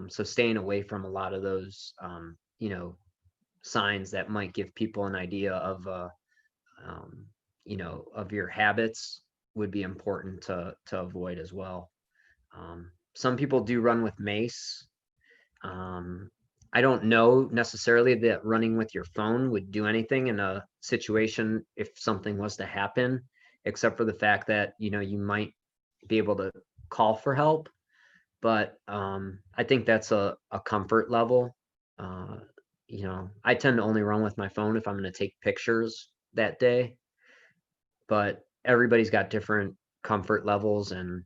So staying away from a lot of those, you know, signs that might give people an idea of, you know, of your habits would be important to avoid as well. Some people do run with mace. Um, I don't know necessarily that running with your phone would do anything in a situation if something was to happen, except for the fact that, you know, you might be able to call for help. But I think that's a comfort level. Uh, you know, I tend to only run with my phone if I'm going to take pictures that day, but everybody's got different comfort levels. And,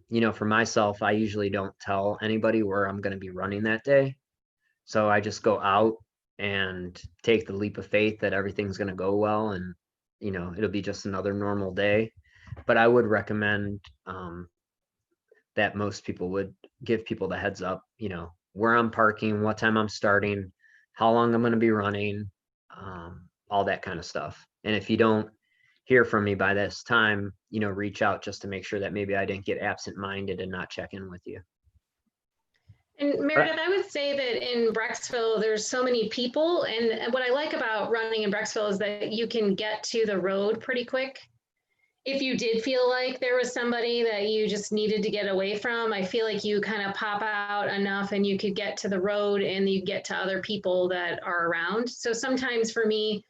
you know, for myself, I usually don't tell anybody where I'm going to be running that day. So I just go out and take the leap of faith that everything's going to go well, and, you know, it'll be just another normal day. But I would recommend that most people would give people the heads up, you know, where I'm parking, what time I'm starting, how long I'm going to be running, all that kind of stuff. And if you don't hear from me by this time, you know, reach out just to make sure that maybe I didn't get absent-minded and not check in with you. And Meredith, I would say that in Brecksville, there's so many people. And what I like about running in Brecksville is that you can get to the road pretty quick. If you did feel like there was somebody that you just needed to get away from, I feel like you kind of pop out enough and you could get to the road and you get to other people that are around. So sometimes for me,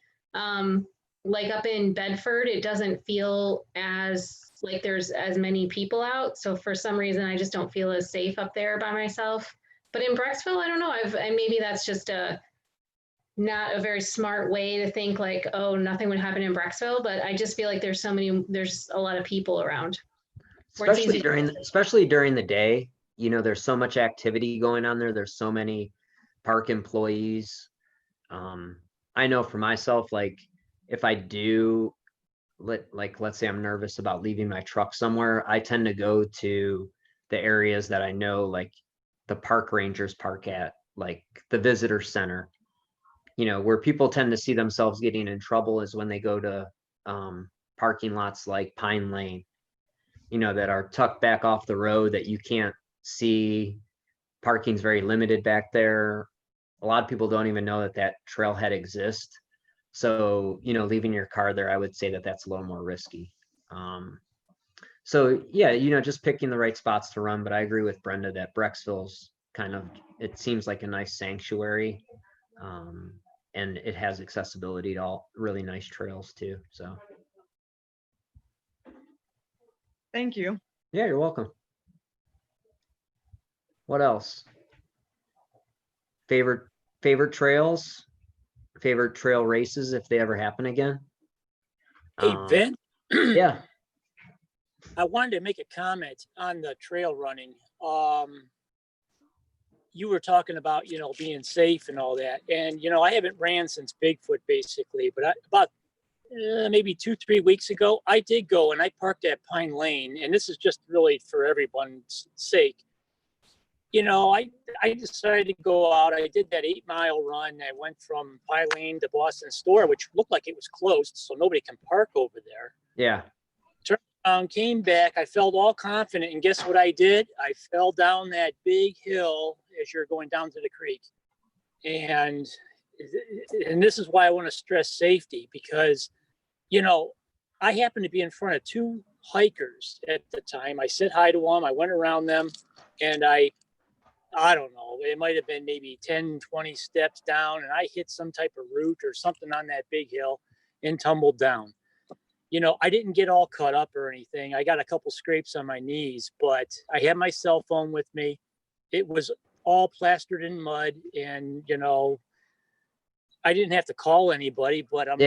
like up in Bedford, it doesn't feel as like there's as many people out. So for some reason, I just don't feel as safe up there by myself. But in Brecksville, I don't know. And maybe that's just not a very smart way to think like, oh, nothing would happen in Brecksville. But I just feel like there's a lot of people around. Especially during the day, you know, there's so much activity going on there. There's so many park employees. I know for myself, like if I do let's say I'm nervous about leaving my truck somewhere, I tend to go to the areas that I know, like the park rangers park at, like the visitor center. You know, where people tend to see themselves getting in trouble is when they go to parking lots like Pine Lane, you know, that are tucked back off the road that you can't see. Parking's very limited back there. A lot of people don't even know that that trailhead exists. So, you know, leaving your car there, I would say that that's a little more risky. So yeah, you know, just picking the right spots to run. But I agree with Brenda that Brecksville's kind of, it seems like a nice sanctuary. And it has accessibility to all really nice trails too. So. Thank you. Yeah, you're welcome. What else? Favorite trails? Favorite trail races if they ever happen again? Hey, Vin. Yeah. I wanted to make a comment on the trail running. You were talking about, you know, being safe and all that. And, you know, I haven't ran since Bigfoot basically, but about maybe 2-3 weeks ago, I did go and I parked at Pine Lane. And this is just really for everyone's sake. You know, I decided to go out. I did that 8-mile run. I went from Pine Lane to Boston Store, which looked like it was closed, so nobody can park over there. Yeah. Turned around, came back. I felt all confident, and guess what I did? I fell down that big hill as you're going down to the creek. And this is why I want to stress safety, because, you know, I happened to be in front of 2 hikers at the time. I said hi to them. I went around them, and I don't know, it might have been maybe 10, 20 steps down, and I hit some type of root or something on that big hill and tumbled down. You know, I didn't get all cut up or anything. I got a couple scrapes on my knees, but I had my cell phone with me. It was all plastered in mud, and, you know, I didn't have to call anybody, but I'm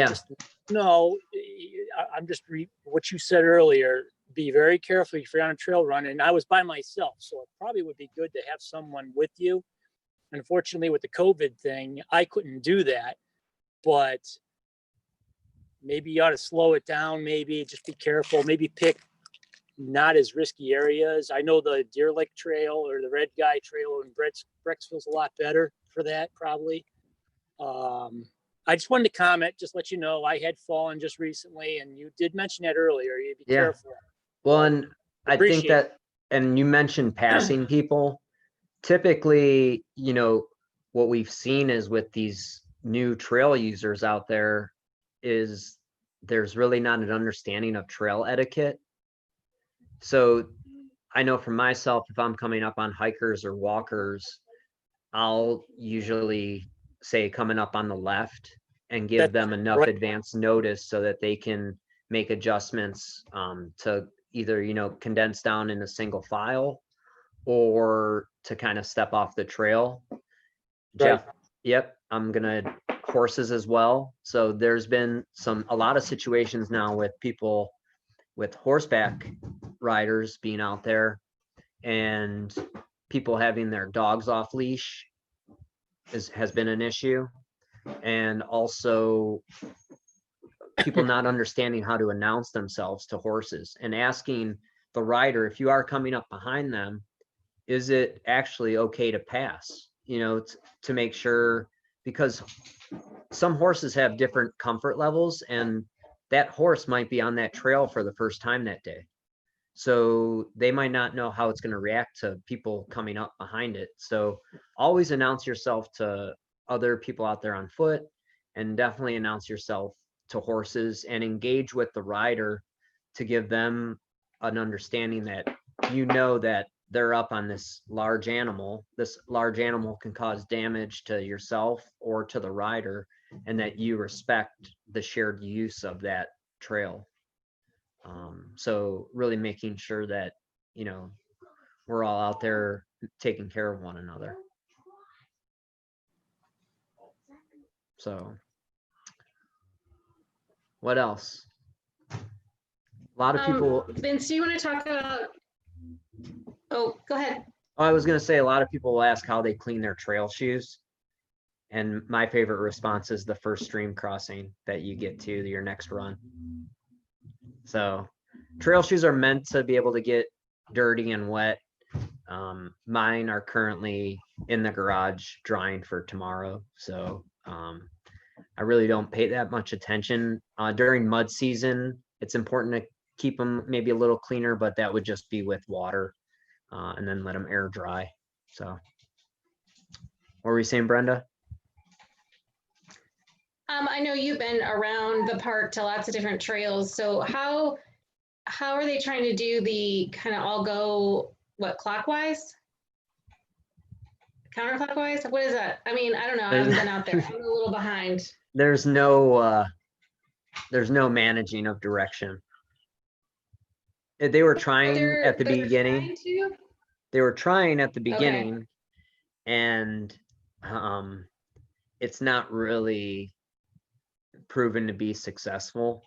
what you said earlier, be very careful if you're on a trail run. And I was by myself, so it probably would be good to have someone with you. Unfortunately, with the COVID thing, I couldn't do that, but maybe you ought to slow it down. Maybe just be careful, maybe pick not as risky areas. I know the Deer Lake Trail or the Red Guy Trail in Brecksville's a lot better for that, probably. I just wanted to comment, just let you know, I had fallen just recently, and you did mention that earlier. You'd be careful. Well, and I think that, and you mentioned passing people. typically, what we've seen is with these new trail users out there is there's really not an understanding of trail etiquette. So I know for myself, if I'm coming up on hikers or walkers, I'll usually say coming up on the left and give them enough right. advance notice so that they can make adjustments to either, condense down in a single file or to kind of step off the trail. Right. Jeff, yep, I'm gonna horses as well. So there's been a lot of situations now with people with horseback riders being out there and people having their dogs off leash has been an issue. And also people not understanding how to announce themselves to horses and asking the rider, if you are coming up behind them, is it actually okay to pass? To make sure, because some horses have different comfort levels and that horse might be on that trail for the first time that day. So they might not know how it's going to react to people coming up behind it. So always announce yourself to other people out there on foot, and definitely announce yourself to horses and engage with the rider to give them an understanding that that they're up on this large animal. This large animal can cause damage to yourself or to the rider, and that you respect the shared use of that trail. So really making sure that, we're all out there taking care of one another. So what else? A lot of people, Vince, do you want to talk about? Oh, go ahead. I was going to say, a lot of people will ask how they clean their trail shoes. And my favorite response is the first stream crossing that you get to your next run. So trail shoes are meant to be able to get dirty and wet. Mine are currently in the garage drying for tomorrow. So I really don't pay that much attention. During mud season, it's important to keep them maybe a little cleaner, but that would just be with water and then let them air dry. So what were you saying, Brenda? I know you've been around the park to lots of different trails. So how are they trying to do the kind of all go clockwise? Counterclockwise? What is that? I mean, I don't know. I haven't been out there. I'm a little behind. There's no managing of direction. They were trying at the beginning. They were trying at the beginning, and it's not really proven to be successful.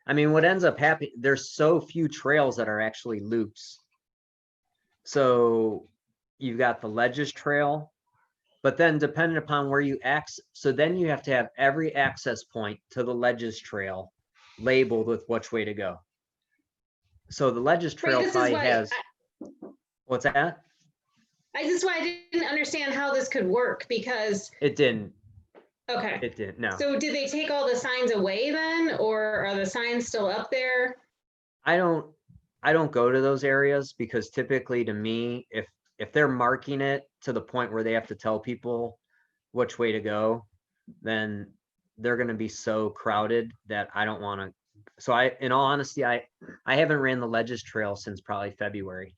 I mean, what ends up happening, there's so few trails that are actually loops. So you've got the Ledges Trail, but then depending upon where you so then you have to have every access point to the Ledges Trail labeled with which way to go. So the Ledges Trail probably has, what's that? This is why I didn't understand how this could work, because it didn't. Okay. It didn't, no. So did they take all the signs away then, or are the signs still up there? I don't go to those areas, because typically to me, if they're marking it to the point where they have to tell people which way to go, then they're going to be so crowded that I don't want to. So in all honesty, I haven't ran the Ledges Trail since probably February.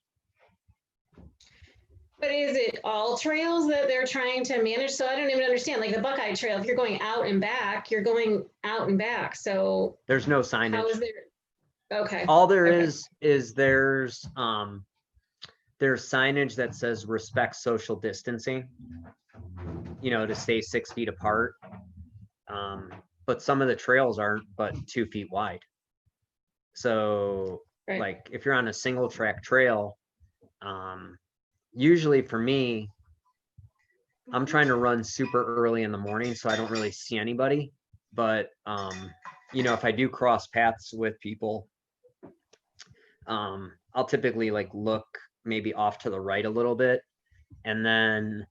But is it all trails that they're trying to manage? So I don't even understand. Like the Buckeye Trail, if you're going out and back, you're going out and back. So there's no signage. How is there? Okay. All there is there's signage that says respect social distancing, to stay 6 feet apart. But some of the trails aren't but 2 feet wide. So like if you're on a single track trail, usually for me, I'm trying to run super early in the morning, so I don't really see anybody. But if I do cross paths with people, I'll typically look maybe off to the right a little bit, and then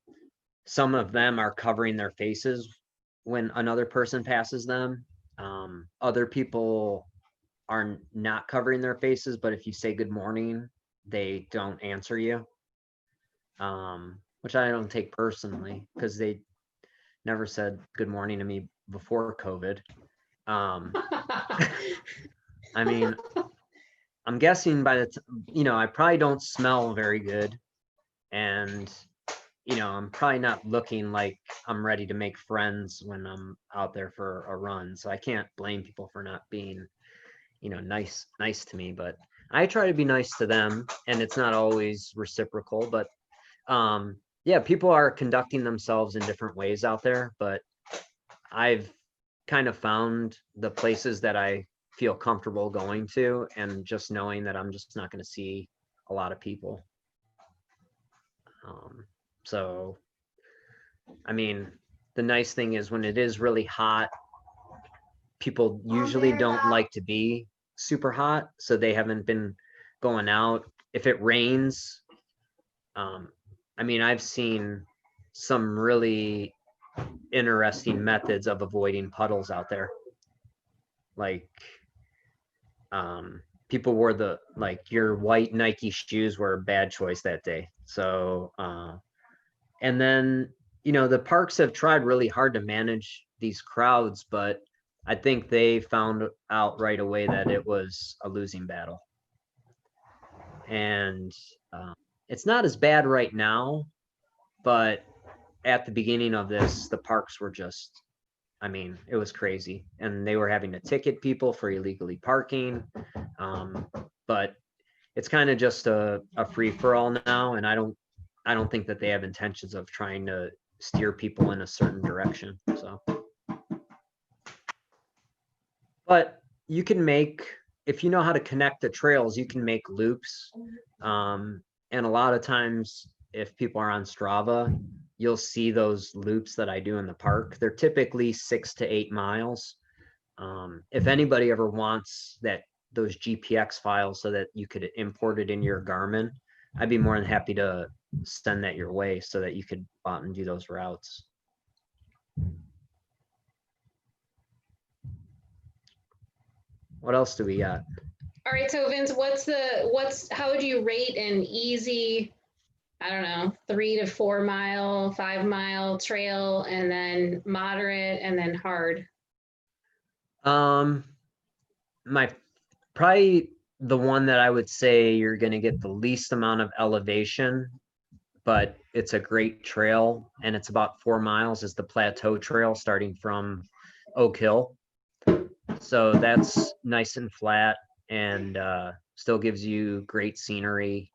some of them are covering their faces when another person passes them. Other people are not covering their faces, but if you say good morning, they don't answer you. which I don't take personally because they never said good morning to me before COVID. I mean, I'm guessing by the I probably don't smell very good, and I'm probably not looking like I'm ready to make friends when I'm out there for a run. So I can't blame people for not being, nice to me, but I try to be nice to them, and it's not always reciprocal, but yeah, people are conducting themselves in different ways out there, but I've kind of found the places that I feel comfortable going to, and just knowing that I'm just not going to see a lot of people. So, I mean, the nice thing is when it is really hot, people usually don't like to be super hot, so they haven't been going out. If it rains, I mean, I've seen some really interesting methods of avoiding puddles out there. Like, people wore your white Nike shoes were a bad choice that day. So, and then, the parks have tried really hard to manage these crowds, but I think they found out right away that it was a losing battle. And it's not as bad right now, but at the beginning of this, the parks were just, I mean, it was crazy. And they were having to ticket people for illegally parking. But it's kind of just a free for all now. And I don't think that they have intentions of trying to steer people in a certain direction. So, but you can make, if you know how to connect the trails, you can make loops. And a lot of times if people are on Strava, you'll see those loops that I do in the park. They're typically 6 to 8 miles. If anybody ever wants those GPX files so that you could import it in your Garmin, I'd be more than happy to send that your way so that you could go out and do those routes. What else do we got? All right, so Vince, how would you rate an easy, I don't know, 3 to 4 mile, 5 mile trail, and then moderate, and then hard? Probably the one that I would say you're going to get the least amount of elevation, but it's a great trail, and it's about 4 miles, is the Plateau Trail starting from Oak Hill. So that's nice and flat, and still gives you great scenery.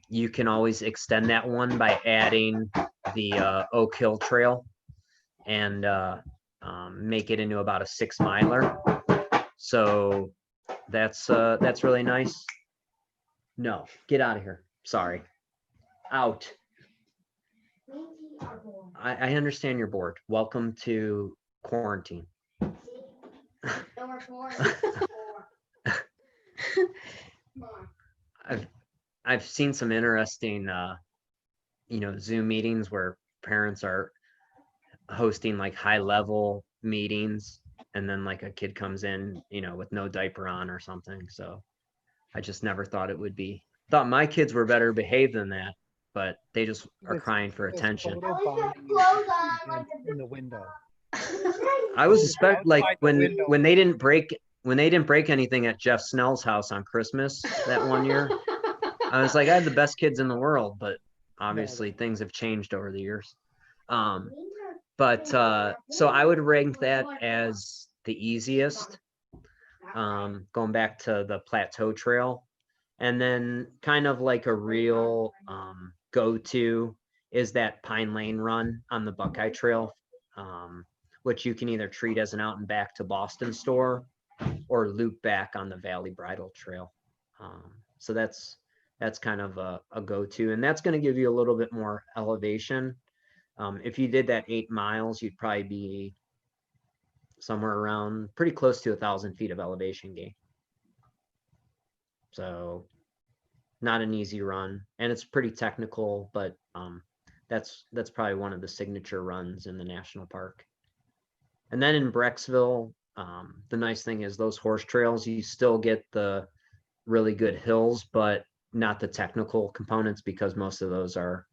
You can always extend that one by adding the Oak Hill Trail and make it into about a 6 miler. So that's really nice. No, get out of here. Sorry. Out. I understand you're bored. Welcome to quarantine. I've seen some interesting Zoom meetings where parents are hosting like high level meetings, and then like a kid comes in with no diaper on or something. So I just never thought my kids were better behaved than that, but they just are crying for attention. In the window. I was suspect like Outside the window. when they didn't break anything at Jeff Snell's house on Christmas that one year. I was like, I had the best kids in the world, but obviously things have changed over the years. But so I would rank that as the easiest, going back to the Plateau Trail. And then kind of like a real go-to is that Pine Lane run on the Buckeye Trail, which you can either treat as an out and back to Boston store or loop back on the Valley Bridle Trail. So that's kind of a go-to, and that's going to give you a little bit more elevation. If you did that 8 miles, you'd probably be somewhere around pretty close to 1,000 feet of elevation gain. So not an easy run, and it's pretty technical, but that's probably one of the signature runs in the national park. And then in Brecksville, the nice thing is those horse trails, you still get the really good hills, but not the technical components, because most of those are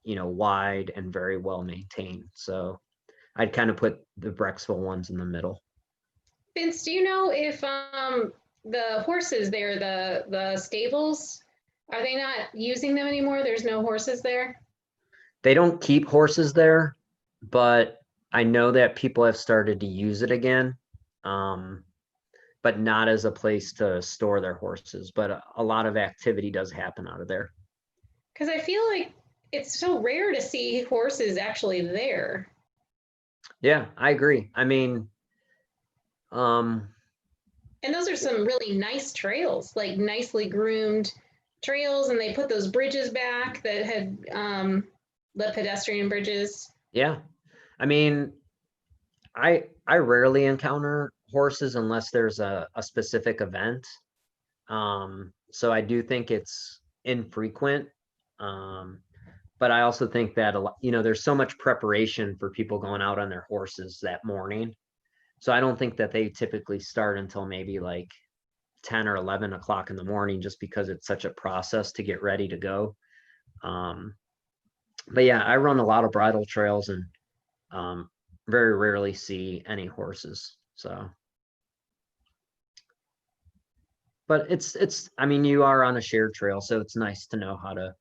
you know, wide and very well maintained. So I'd kind of put the Brecksville ones in the middle. Vince, do you know if the horses there, the stables, are they not using them anymore? There's no horses there? They don't keep horses there, but I know that people have started to use it again. But not as a place to store their horses, but a lot of activity does happen out of there. Because I feel like it's so rare to see horses actually there. Yeah, I agree. I mean, And those are some really nice trails, like nicely groomed trails, and they put those bridges back that had the pedestrian bridges. yeah, I mean, I rarely encounter horses unless there's a specific event. So I do think it's infrequent. But I also think that you know, there's so much preparation for people going out on their horses that morning. So I don't think that they typically start until maybe like 10 or 11 o'clock in the morning, just because it's such a process to get ready to go. But yeah, I run a lot of bridle trails and very rarely see any horses. So, but I mean, you are on a shared trail, so it's nice to know how to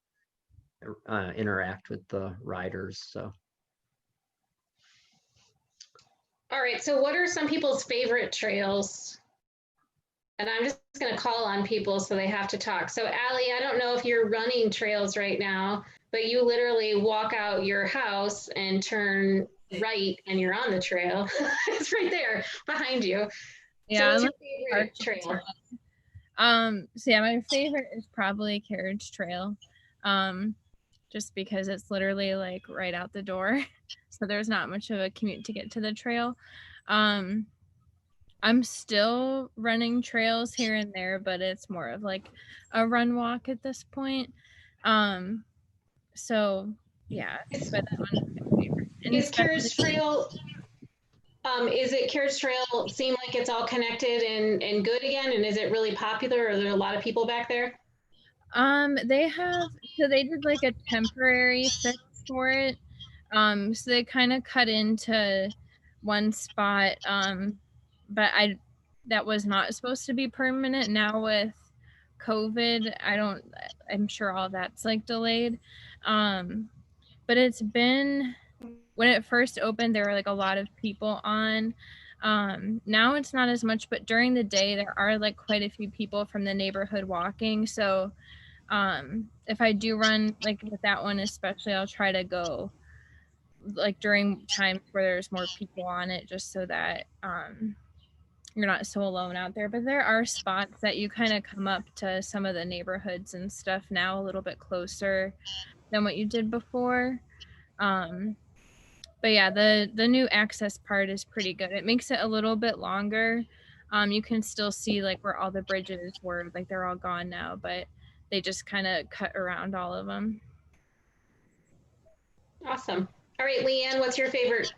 interact with the riders. So, All right, so what are some people's favorite trails? And I'm just going to call on people so they have to talk. So Allie, I don't know if you're running trails right now, but you literally walk out your house and turn right and you're on the trail. It's right there behind you. Yeah, So I what's like your favorite trail? so yeah, my favorite is probably Carriage Trail. Just because it's literally like right out the door. So there's not much of a commute to get to the trail. I'm still running trails here and there, but it's more of like a run walk at this point. So yeah, but that one is my favorite. And Is Carriage especially Trail, is it Carriage Trail seem like it's all connected and good again? And is it really popular? Are there a lot of people back there? they did like a temporary fix for it. So they kind of cut into one spot. But that was not supposed to be permanent. Now with COVID, I'm sure all that's like delayed. But it's been, when it first opened, there were like a lot of people on. Now it's not as much, but during the day there are like quite a few people from the neighborhood walking. So if I do run like with that one especially, I'll try to go like during times where there's more people on it, just so that you're not so alone out there. But there are spots that you kind of come up to some of the neighborhoods and stuff now a little bit closer than what you did before. But yeah, the new access part is pretty good. It makes it a little bit longer. You can still see like where all the bridges were, like they're all gone now, but they just kind of cut around all of them. Awesome. All right, Leanne, what's your favorite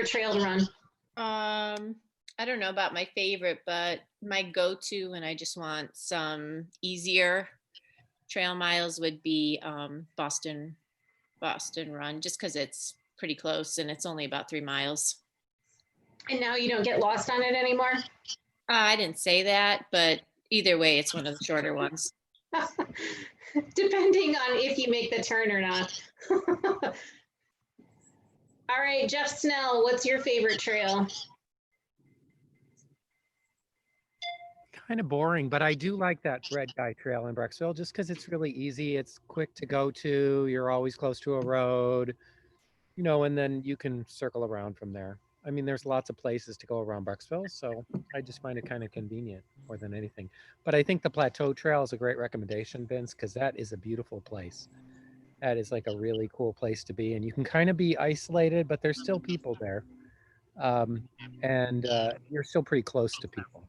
trail to run? I don't know about my favorite, but my go-to when I just want some easier trail miles would be Boston Run, just because it's pretty close and it's only about 3 miles. And now you don't get lost on it anymore? I didn't say that, but either way, it's one of the shorter ones. Depending on if you make the turn or not. All right, Jeff Snell, what's your favorite trail? Kind of boring, but I do like that Red Guy Trail in Brecksville just because it's really easy. It's quick to go to. You're always close to a road, you know, and then you can circle around from there. I mean, there's lots of places to go around Brecksville, so I just find it kind of convenient more than anything. But I think the Plateau Trail is a great recommendation, Vince, because that is a beautiful place. That is like a really cool place to be, and you can kind of be isolated, but there's still people there, and you're still pretty close to people.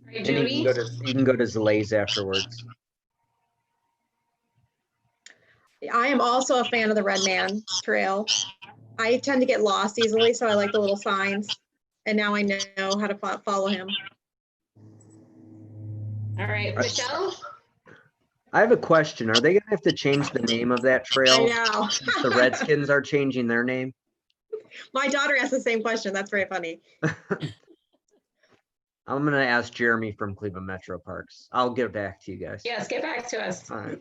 All right, and Jody? you can go to Zalays afterwards. I am also a fan of the Red Man Trail. I tend to get lost easily, so I like the little signs. And now I know how to follow him. All right, Michelle? I have a question. Are they gonna have to change the name of that I trail? know. Since the Redskins are changing their name? My daughter asked the same question. That's very funny. I'm gonna ask Jeremy from Cleveland Metro Parks. I'll get back to you guys. Yes, get back to us. All right.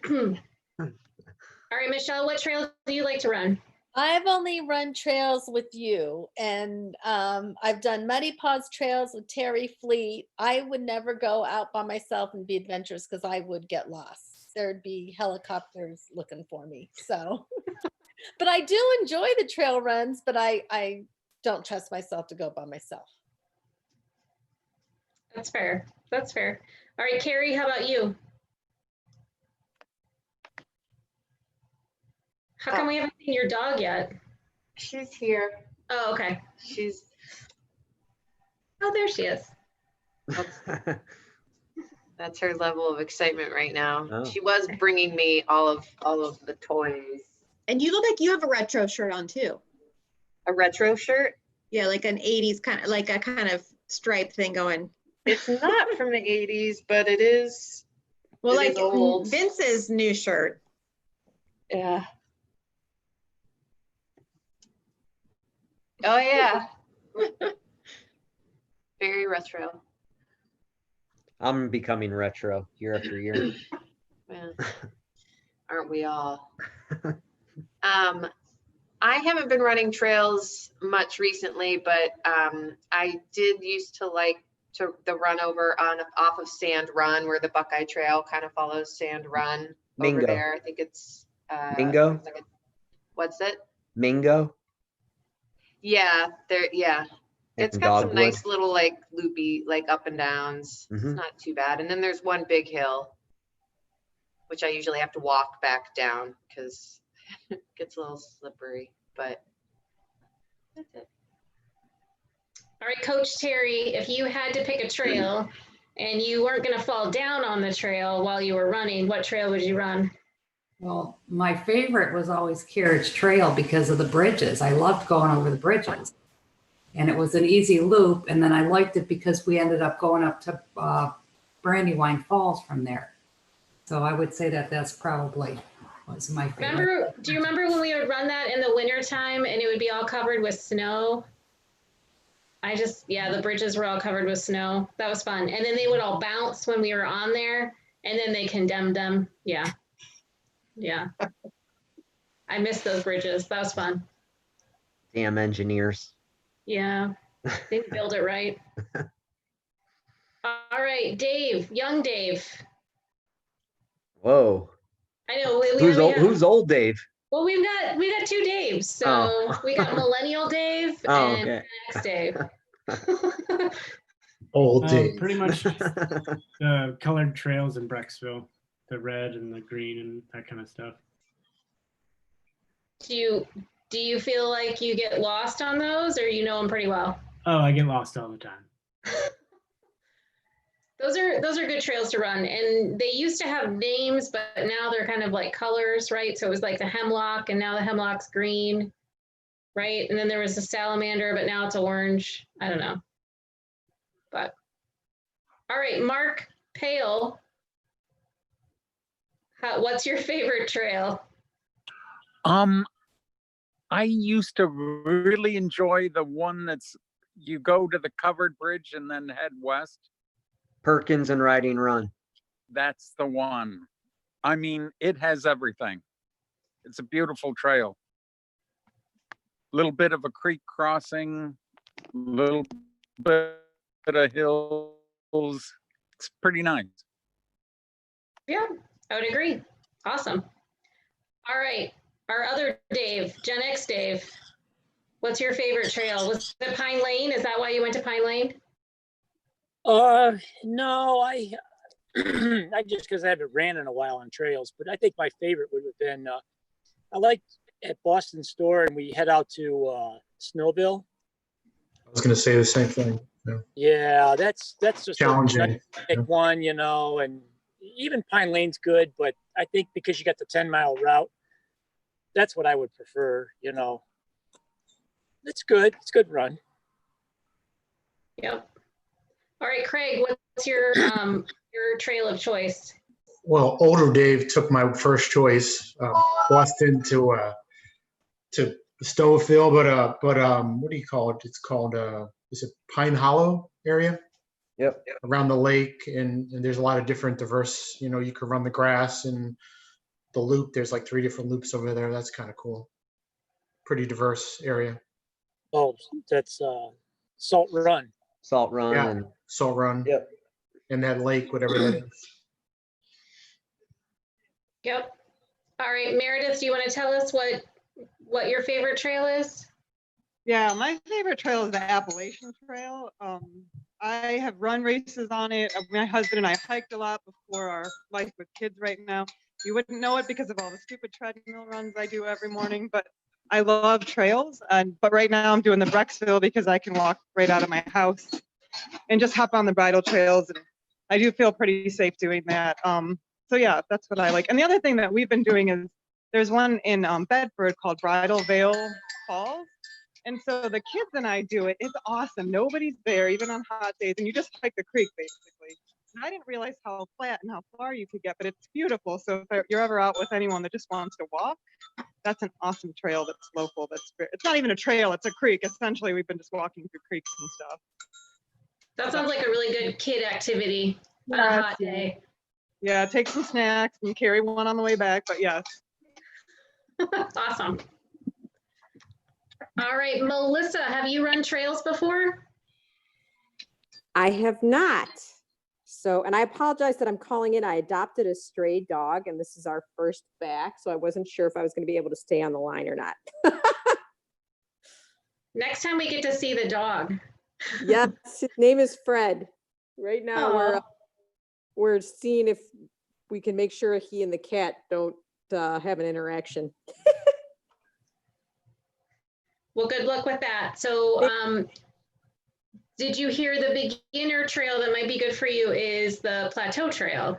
All right, Michelle, what trail do you like to run? I've only run trails with you, and I've done Muddy Paws trails with Terry Fleet. I would never go out by myself and be adventurous because I would get lost. There'd be helicopters looking for me. So, but I do enjoy the trail runs, but I don't trust myself to go by myself. That's fair. That's fair. All right, Carrie, how about you? How come we haven't seen your dog yet? She's here. Oh, okay. Oh, there she is. That's her level of excitement right now. Oh. She was bringing me all of the toys. And you look like you have a retro shirt on too. A retro shirt? Yeah, like an 80s kind of, like a kind of stripe thing going. It's not from the 80s, but it is. Well, it is like old. Vince's new shirt. Yeah. Oh yeah. Very retro. I'm becoming retro year after year. Man, aren't we all? I haven't been running trails much recently, but I did used to like the run over off of Sand Run, where the Buckeye Trail kind of follows Sand Run Mingo. over there. I think it's Mingo? What's it? Mingo? Yeah, there. Yeah, it's And got some Dogwood? nice little like loopy, like up and downs. It's Mhm. not too bad. And then there's one big hill, which I usually have to walk back down because it gets a little slippery. But that's it. All right, Coach Terry, if you had to pick a trail and you weren't going to fall down on the trail while you were running, what trail would you run? Well, my favorite was always Carriage Trail because of the bridges. I loved going over the bridges. And it was an easy loop. And then I liked it because we ended up going up to Brandywine Falls from there. So I would say that that's probably was my favorite. Do you remember when we would run that in the wintertime and it would be all covered with snow? Yeah, the bridges were all covered with snow. That was fun. And then they would all bounce when we were on there and then they condemned them. Yeah. Yeah. I missed those bridges. That was fun. Damn engineers. Yeah. They didn't build it right. All right, Dave, young Dave. Whoa. I know. Who's old Dave? Well, we got two Daves. So Oh. we got Millennial Dave Oh, and okay. next Dave. Old days. Pretty much the colored trails in Brecksville, the red and the green and that kind of stuff. Do you feel like you get lost on those, or you know them pretty well? Oh, I get lost all the time. Those are good trails to run, and they used to have names, but now they're kind of like colors, right? So it was like the hemlock, and now the hemlock's green, right? And then there was the salamander, but now it's orange. I don't know. But all right, Mark Pale, what's your favorite trail? I used to really enjoy the one that's you go to the covered bridge and then head west. Perkins and Riding Run. That's the one. I mean, it has everything. It's a beautiful trail. Little bit of a creek crossing, little bit of hills. It's pretty nice. Yeah, I would agree. Awesome. All right, our other Dave, Gen X Dave, what's your favorite trail? Was it Pine Lane? Is that why you went to Pine Lane? No, I just because I haven't ran in a while on trails, but I think my favorite would have been I liked at Boston Store, and we head out to Snowville. I was going to say the same thing. Yeah, that's just challenging. Pick one, and even Pine Lane's good, but I think because you got the 10-mile route, that's what I would prefer. It's good. It's a good run. Yep. All right, Craig, what's your trail of choice? Well, older Dave took my first choice, Boston to Stouffville, but what do you call it? It's called is it Pine Hollow area? Yep. Around the lake, and there's a lot of different diverse. You know, you can run the grass and the loop. There's like 3 different loops over there. That's kind of cool. Pretty diverse area. Oh, that's Salt Run. Salt Run Yeah, and Salt Run. Yep. And that lake, whatever that is. Yep. All right, Meredith, do you want to tell us what your favorite trail is? Yeah, my favorite trail is the Appalachian Trail. I have run races on it. My husband and I hiked a lot before our life with kids right now. You wouldn't know it because of all the stupid treadmill runs I do every morning, but I love trails. But right now I'm doing the Brecksville because I can walk right out of my house and just hop on the bridle trails. And I do feel pretty safe doing that. So yeah, that's what I like. And the other thing that we've been doing is there's one in Bedford called Bridal Veil Falls. And so the kids and I do it. It's awesome. Nobody's there, even on hot days. And you just hike the creek, basically. And I didn't realize how flat and how far you could get, but it's beautiful. So if you're ever out with anyone that just wants to walk, that's an awesome trail that's local. It's not even a trail, it's a creek. Essentially, we've been just walking through creeks and stuff. That sounds like a really good kid activity on a hot day. Yeah, take some snacks and carry one on the way back, but yes. Awesome. All right, Melissa, have you run trails before? I have not. So, and I apologize that I'm calling in. I adopted a stray dog and this is our first back. So I wasn't sure if I was going to be able to stay on the line or not. Next time we get to see the dog. Yes, his name is Fred. Right now we're seeing if we can make sure he and the cat don't have an interaction. Well, good luck with that. So did you hear the beginner trail that might be good for you is the Plateau Trail?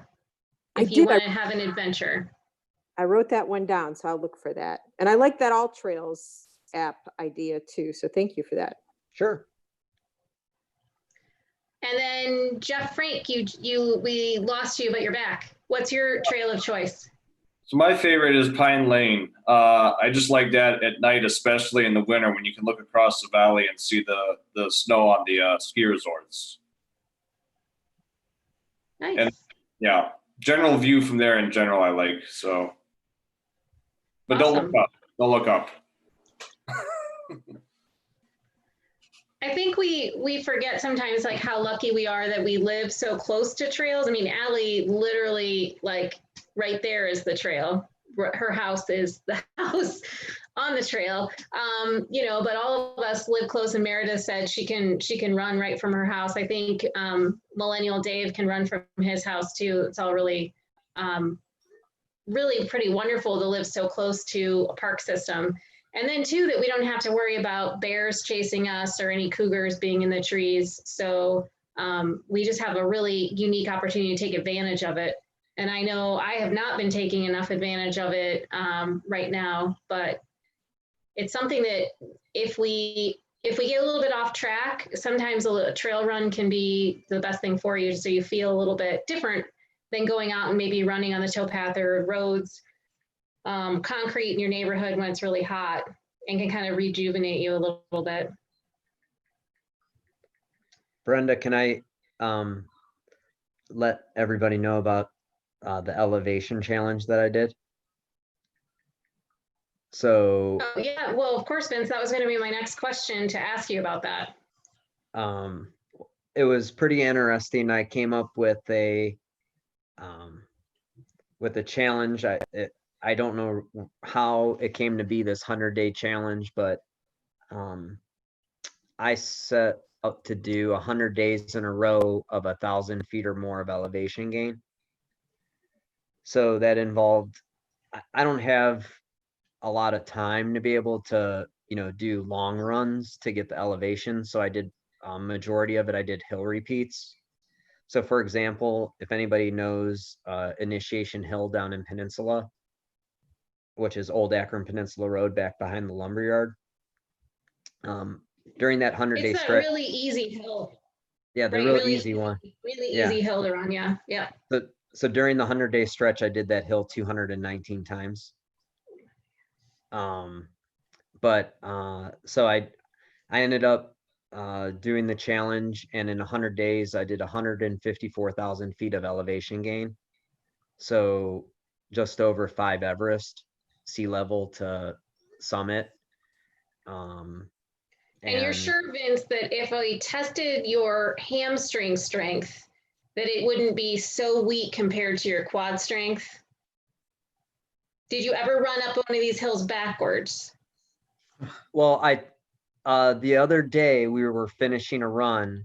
If you want to have an adventure. I wrote that one down, so I'll look for that. And I like that All Trails app idea too. So thank you for that. Sure. And then Jeff Frank, we lost you, but you're back. What's your trail of choice? So my favorite is Pine Lane. I just like that at night, especially in the winter when you can look across the valley and see the snow on the ski resorts. Nice. And yeah, general view from there in general I like. So, but Awesome. don't look up. Don't look up. I think we forget sometimes like how lucky we are that we live so close to trails. I mean, Allie literally like right there is the trail. Her house is the house on the trail. You know, but all of us live close, and Meredith said she can run right from her house. I think Millennial Dave can run from his house too. It's all really really pretty wonderful to live so close to a park system. And then too, that we don't have to worry about bears chasing us or any cougars being in the trees. So we just have a really unique opportunity to take advantage of it. And I know I have not been taking enough advantage of it right now, but it's something that if we get a little bit off track, sometimes a trail run can be the best thing for you. So you feel a little bit different than going out and maybe running on the towpath or roads. Concrete in your neighborhood when it's really hot, and can kind of rejuvenate you a little bit. Brenda, can I let everybody know about the elevation challenge that I did? So Oh, yeah, well, of course, Vince, that was going to be my next question to ask you about that. it was pretty interesting. I came up with a challenge. I don't know how it came to be this 100-day challenge, but I set up to do 100 days in a row of 1,000 feet or more of elevation gain. So that involved, I don't have a lot of time to be able to, do long runs to get the elevation. So I did majority of it, I did hill repeats. So for example, if anybody knows Initiation Hill down in Peninsula, which is Old Akron Peninsula Road back behind the lumberyard. During that 100-day It's a really easy hill. Yeah, the right? really easy one. Really Yeah. easy hill to run, yeah. So so during the 100-day stretch, I did that hill 219 times. But so I ended up doing the challenge, and in 100 days, I did 154,000 feet of elevation gain. So just over 5 Everest sea level to summit. And you're sure, Vince, that if I tested your hamstring strength, that it wouldn't be so weak compared to your quad strength? Did you ever run up one of these hills backwards? Well, the other day we were finishing a run.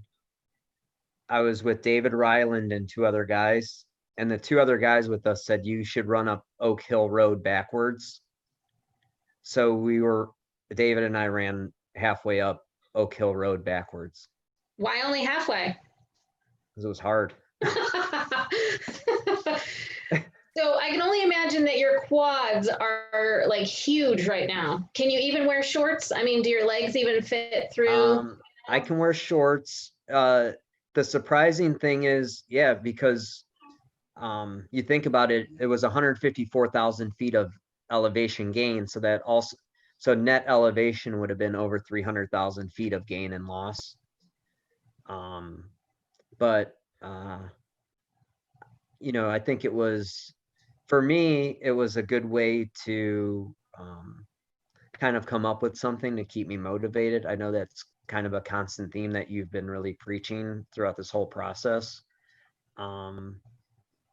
I was with David Ryland and 2 other guys, and the 2 other guys with us said you should run up Oak Hill Road backwards. So David and I ran halfway up Oak Hill Road backwards. Why only halfway? Because it was hard. So I can only imagine that your quads are like huge right now. Can you even wear shorts? I mean, do your legs even fit through? I can wear shorts. The surprising thing is, yeah, because you think about it, it was 154,000 feet of elevation gain. So that also, so net elevation would have been over 300,000 feet of gain and loss. But you know, I think it was, for me, it was a good way to kind of come up with something to keep me motivated. I know that's kind of a constant theme that you've been really preaching throughout this whole process. And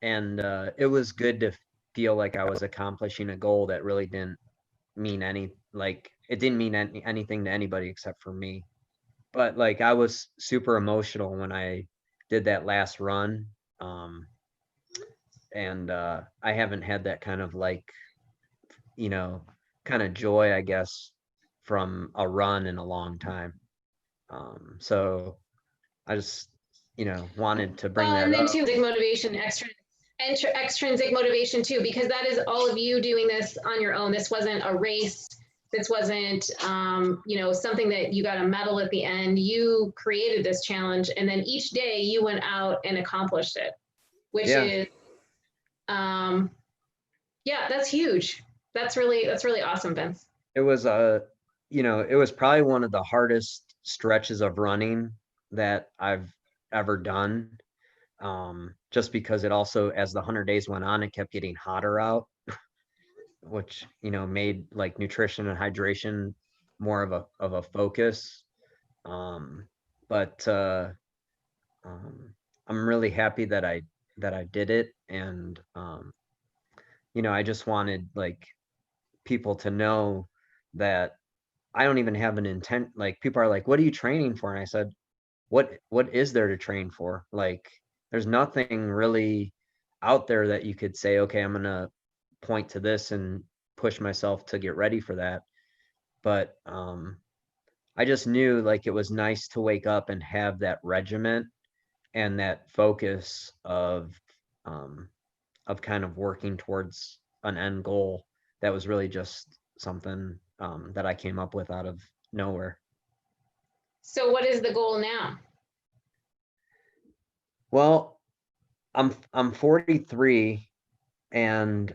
it was good to feel like I was accomplishing a goal that really didn't mean it didn't mean anything to anybody except for me. But like, I was super emotional when I did that last run. And I haven't had that kind of like, you know, kind of joy, I guess, from a run in a long time. So I just, you know, wanted to bring that And then up. too, motivation, extrinsic motivation too, because that is all of you doing this on your own. This wasn't a race. This wasn't, you know, something that you got a medal at the end. You created this challenge, and then each day you went out and accomplished it, which is, yeah, that's huge. That's really awesome, Vince. It was you know, it was probably one of the hardest stretches of running that I've ever done. Just because it also, as the 100 days went on, it kept getting hotter out, which, you know, made like nutrition and hydration more of a focus. But I'm really happy that I did it. And you know, I just wanted like people to know that I don't even have an intent. Like, people are like, what are you training for? And I said, what is there to train for? Like, there's nothing really out there that you could say, okay, I'm gonna point to this and push myself to get ready for that. But I just knew like it was nice to wake up and have that regiment and that focus of kind of working towards an end goal that was really just something that I came up with out of nowhere. So what is the goal now? Well, I'm 43, and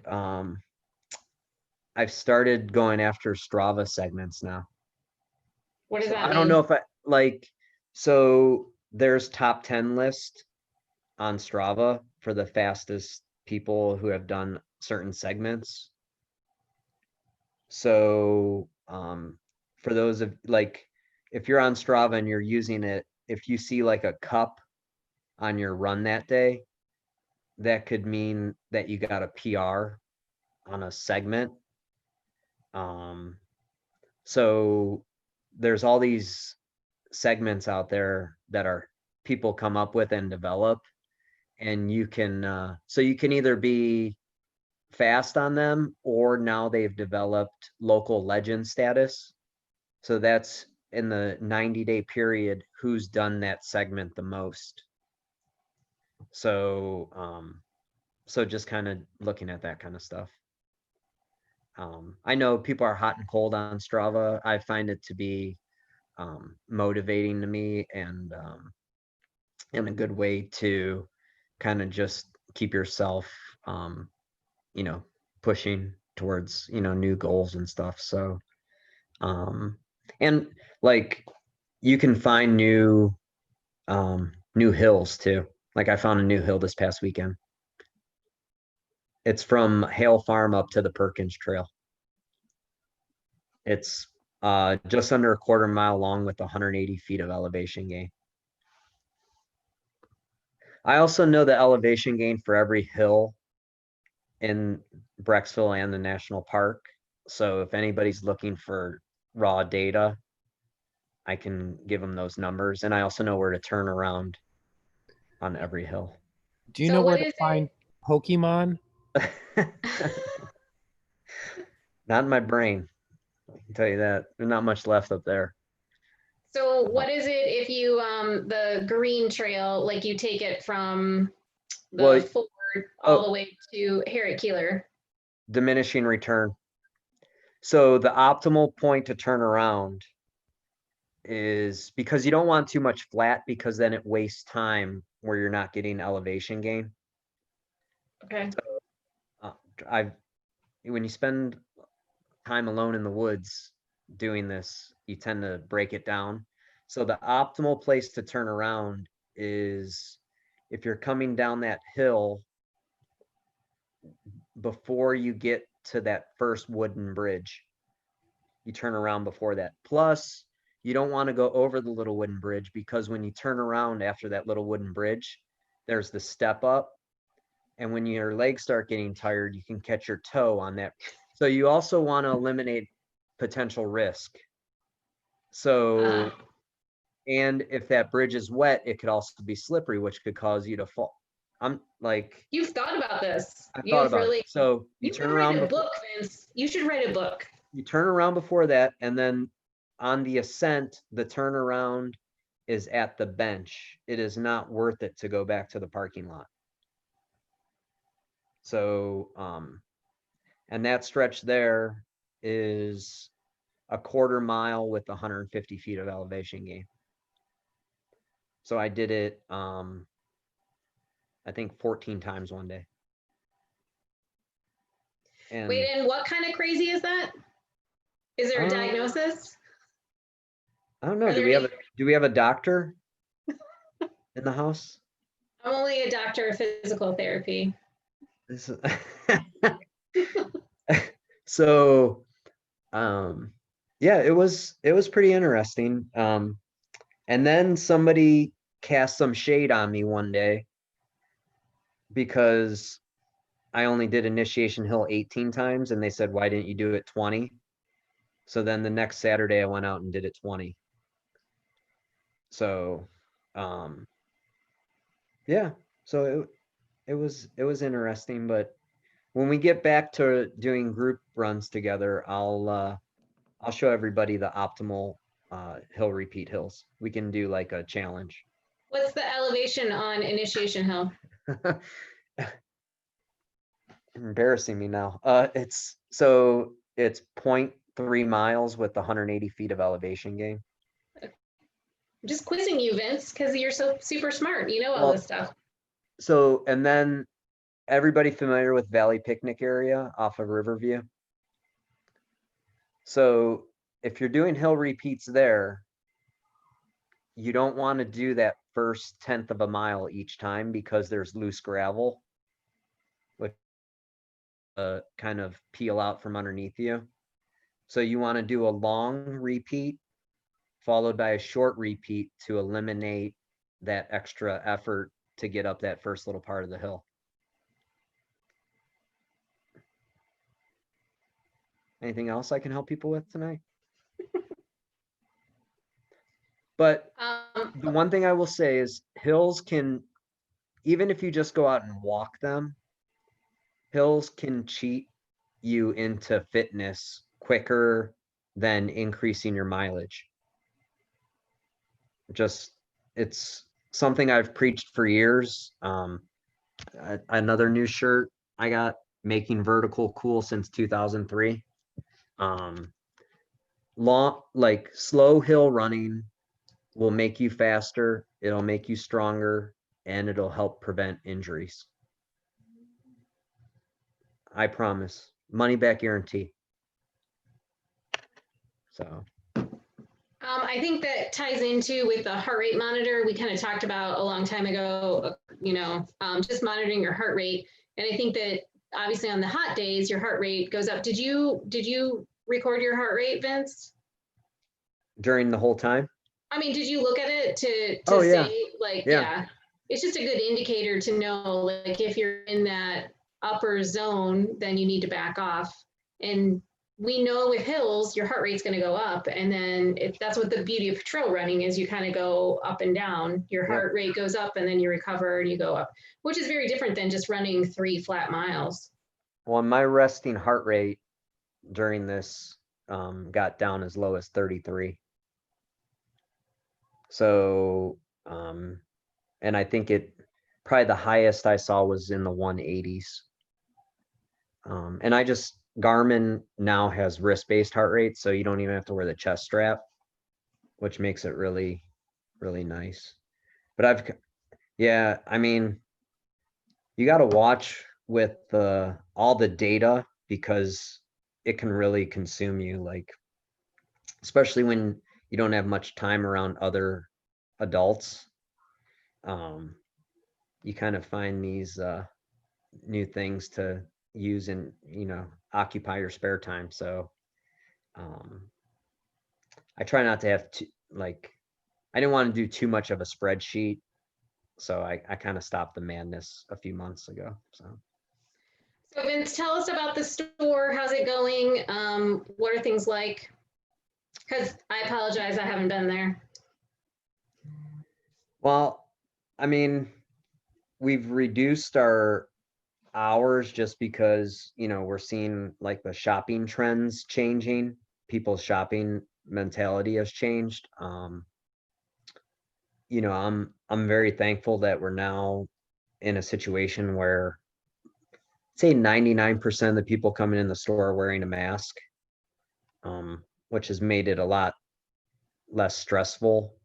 I've started going after Strava segments now. What does that mean? I don't know if I like, so there's top 10 list on Strava for the fastest people who have done certain segments. So for those of like, if you're on Strava and you're using it, if you see like a cup on your run that day, that could mean that you got a PR on a segment. So there's all these segments out there that are people come up with and develop, and you can so you can either be fast on them, or now they've developed local legend status. So that's in the 90-day period, who's done that segment the most. So so just kind of looking at that kind of stuff. I know people are hot and cold on Strava. I find it to be motivating to me, and a good way to kind of just keep yourself, you know, pushing towards, you know, new goals and stuff. So, and like you can find new hills too. Like I found a new hill this past weekend. It's from Hale Farm up to the Perkins Trail. It's just under a quarter mile long with 180 feet of elevation gain. I also know the elevation gain for every hill in Brecksville and the national park. So if anybody's looking for raw data, I can give them those numbers. And I also know where to turn around on every hill. Do you So know where what to is find Pokemon? Not in my brain. I can tell you that. There's not much left up there. So what is it if you the green trail, like you take it from the Well, Ford all the way to Harriet Keeler? Diminishing return. So the optimal point to turn around is because you don't want too much flat because then it wastes time where you're not getting elevation gain. Okay. When you spend time alone in the woods doing this, you tend to break it down. So the optimal place to turn around is if you're coming down that hill before you get to that first wooden bridge, you turn around before that. Plus, you don't want to go over the little wooden bridge because when you turn around after that little wooden bridge, there's the step up. And when your legs start getting tired, you can catch your toe on that. So you also want to eliminate potential risk. So, and if that bridge is wet, it could also be slippery, which could cause you to fall. I'm like, You've thought about this. I thought about it. So you turn around write a book, Vince. You should write a book. You turn around before that, and then on the ascent, the turnaround is at the bench. It is not worth it to go back to the parking lot. So, and that stretch there is a quarter mile with 150 feet of elevation gain. So I did it, I think 14 times one day. And wait, and what kind of crazy is that? Is there a diagnosis? I don't know. Do we have a doctor in the house? I'm only a doctor of physical therapy. This is so yeah, it was pretty interesting. And then somebody cast some shade on me one day because I only did Initiation Hill 18 times and they said, why didn't you do it 20? So then the next Saturday I went out and did it 20. So yeah, so it was interesting, but when we get back to doing group runs together, I'll show everybody the optimal hill repeat hills. We can do like a challenge. What's the elevation on Initiation Hill? Embarrassing me now. It's 0.3 miles with 180 feet of elevation gain. I'm just quizzing you, Vince, because you're so super smart. You know all this stuff. So, and then everybody familiar with Valley Picnic area off of Riverview? So if you're doing hill repeats there, you don't want to do that first 1/10 of a mile each time because there's loose gravel, which kind of peel out from underneath you. So you want to do a long repeat followed by a short repeat to eliminate that extra effort to get up that first little part of the hill. Anything else I can help people with tonight? But the one thing I will say is hills can, even if you just go out and walk them, hills can cheat you into fitness quicker than increasing your mileage. Just, it's something I've preached for years. Another new shirt I got, making vertical cool since 2003. Like slow hill running will make you faster, it'll make you stronger, and it'll help prevent injuries. I promise. Money back guarantee. So. I think that ties into with the heart rate monitor we kind of talked about a long time ago, just monitoring your heart rate. And I think that obviously on the hot days, your heart rate goes up. Did you record your heart rate, Vince? During the whole time? I mean, did you look at it to Oh, yeah. say like, Yeah. yeah, it's just a good indicator to know, like if you're in that upper zone, then you need to back off. And we know with hills, your heart rate's going to go up. And then that's what the beauty of trail running is, you kind of go up and down. Your Yep. heart rate goes up and then you recover and you go up, which is very different than just running 3 flat miles. Well, my resting heart rate during this got down as low as 33. So, and I think probably the highest I saw was in the 180s. And Garmin now has wrist-based heart rate, so you don't even have to wear the chest strap, which makes it really, really nice. But I mean, you got to watch with all the data, because it can really consume you, like, especially when you don't have much time around other adults. You kind of find these new things to use and occupy your spare time. So I try not to have I didn't want to do too much of a spreadsheet, so I kind of stopped the madness a few months ago. So Vince, tell us about the store. How's it going? What are things like? Because I apologize, I haven't been there. Well, I mean, we've reduced our hours just because, we're seeing like the shopping trends changing. People's shopping mentality has changed. I'm very thankful that we're now in a situation where, say, 99% of the people coming in the store are wearing a mask, which has made it a lot less stressful,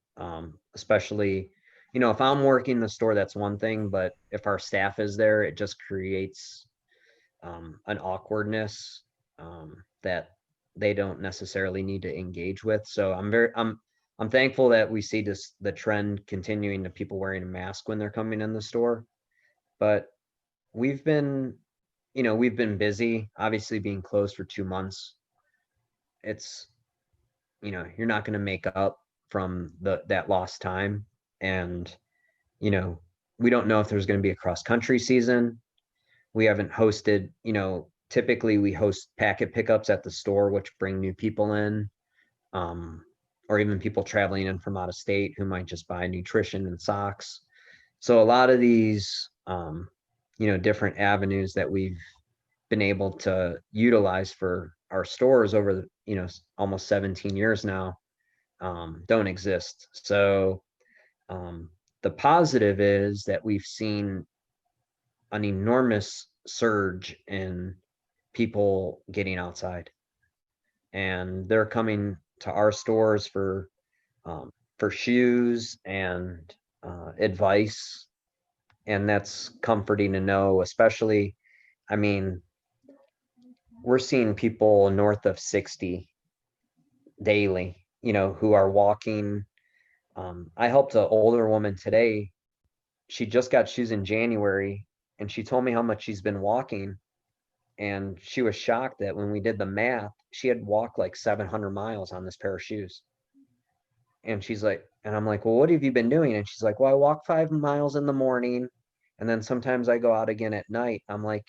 especially, if I'm working the store, that's one thing, but if our staff is there, it just creates an awkwardness that they don't necessarily need to engage with. So I'm thankful that we see the trend continuing to people wearing a mask when they're coming in the store. But we've been busy, obviously being closed for 2 months. It's, you're not going to make up from that lost time. And, we don't know if there's going to be a cross country season. We haven't hosted, typically we host packet pickups at the store, which bring new people in, or even people traveling in from out of state who might just buy nutrition and socks. So a lot of these, different avenues that we've been able to utilize for our stores over almost 17 years now, don't exist. So the positive is that we've seen an enormous surge in people getting outside, and they're coming to our stores for shoes and advice. And that's comforting to know, especially, I mean, we're seeing people north of 60 daily, who are walking. I helped an older woman today. She just got shoes in January, and she told me how much she's been walking. And she was shocked that when we did the math, she had walked like 700 miles on this pair of shoes. And she's like, and I'm like, well, what have you been doing? And she's like, well, I walk 5 miles in the morning, and then sometimes I go out again at night. I'm like,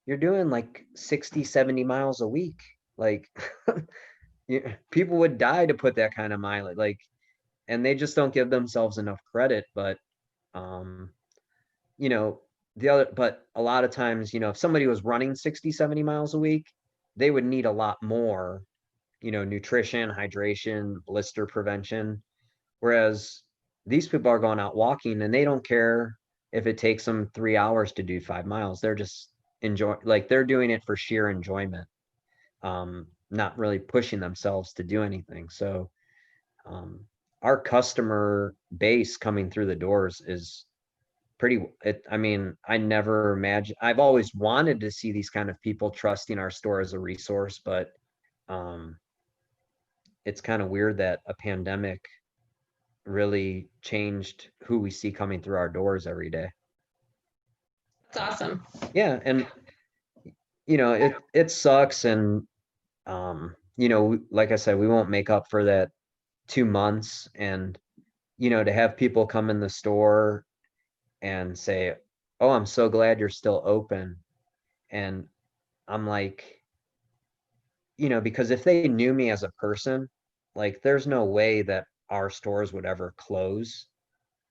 you're doing like 60, 70 miles a week. Like, people would die to put that kind of mileage. Like, and they just don't give themselves enough credit. But, but a lot of times, if somebody was running 60, 70 miles a week, they would need a lot more, nutrition, hydration, blister prevention. Whereas these people are going out walking, and they don't care if it takes them 3 hours to do 5 miles. They're just they're doing it for sheer enjoyment, not really pushing themselves to do anything. So our customer base coming through the doors is I mean, I never imagined, I've always wanted to see these kind of people trusting our store as a resource, but it's kind of weird that a pandemic really changed who we see coming through our doors every day. That's awesome. Yeah, and it sucks, and like I said, we won't make up for that 2 months, and to have people come in the store and say, "Oh, I'm so glad you're still open," and I'm like, because if they knew me as a person, like there's no way that our stores would ever close.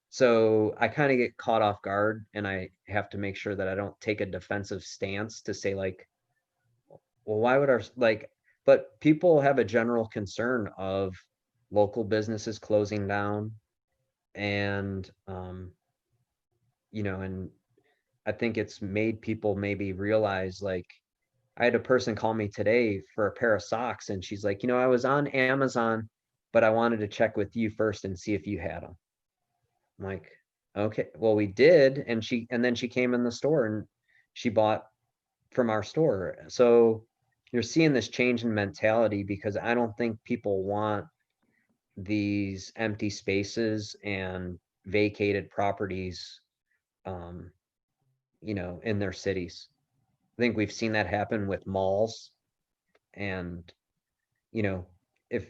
So I kind of get caught off guard, and I have to make sure that I don't take a defensive stance to say like, well, why would but people have a general concern of local businesses closing down, and and I think it's made people maybe realize, like, I had a person call me today for a pair of socks, and she's like, I was on Amazon, but I wanted to check with you first and see if you had them. I'm like, okay, well, we did. And then she came in the store and she bought from our store. So you're seeing this change in mentality, because I don't think people want these empty spaces and vacated properties, in their cities. I think we've seen that happen with malls. And, if,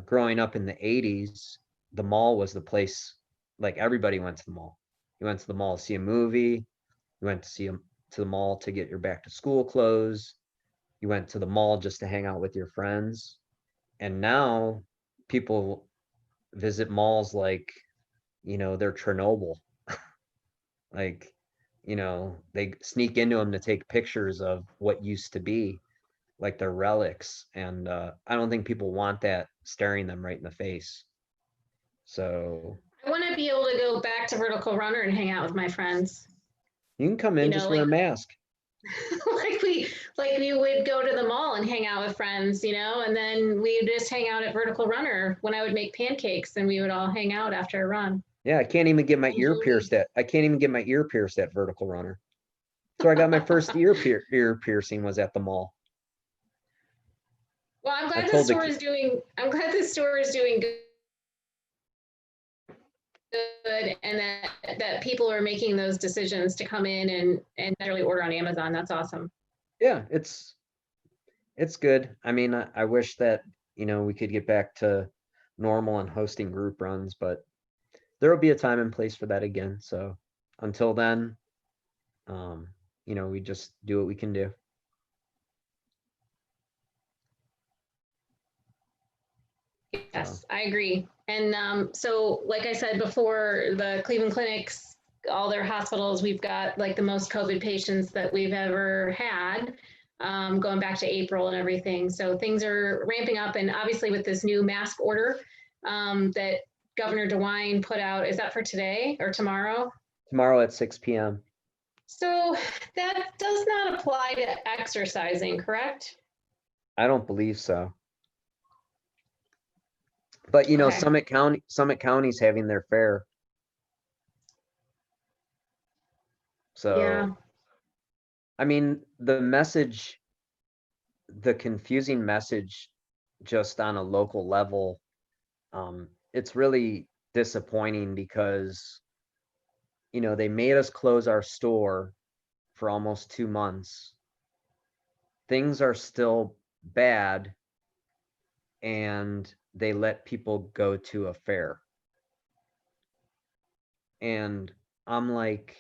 growing up in the 80s, the mall was the place, like everybody went to the mall. You went to the mall to see a movie. You went to the mall to get your back to school clothes. You went to the mall just to hang out with your friends. And now people visit malls like, they're Chernobyl. Like, they sneak into them to take pictures of what used to be, like they're relics. And I don't think people want that staring them right in the face. So I want to be able to go back to Vertical Runner and hang out with my friends. you can come in, just wear a mask. like we would go to the mall and hang out with friends, and then we would just hang out at Vertical Runner when I would make pancakes, and we would all hang out after a run. Yeah, I can't even get my ear pierced at Vertical Runner. So I got my first ear piercing was at the mall. Well, I'm glad the store is doing good, and that people are making those decisions to come in and really order on Amazon. That's awesome. Yeah, it's good. I mean, I wish that, we could get back to normal and hosting group runs, but there will be a time and place for that again. So until then, we just do what we can do. Yes, I agree. And so, like I said before, the Cleveland clinics, all their hospitals, we've got like the most COVID patients that we've ever had, going back to April and everything. So things are ramping up. And obviously with this new mask order that Governor DeWine put out, is that for today or tomorrow? Tomorrow at 6 p.m. So that does not apply to exercising, correct? I don't believe so. But okay. Summit County's having their fair. So yeah. I mean, the confusing message just on a local level, it's really disappointing, because they made us close our store for almost 2 months. Things are still bad, and they let people go to a fair. And I'm like,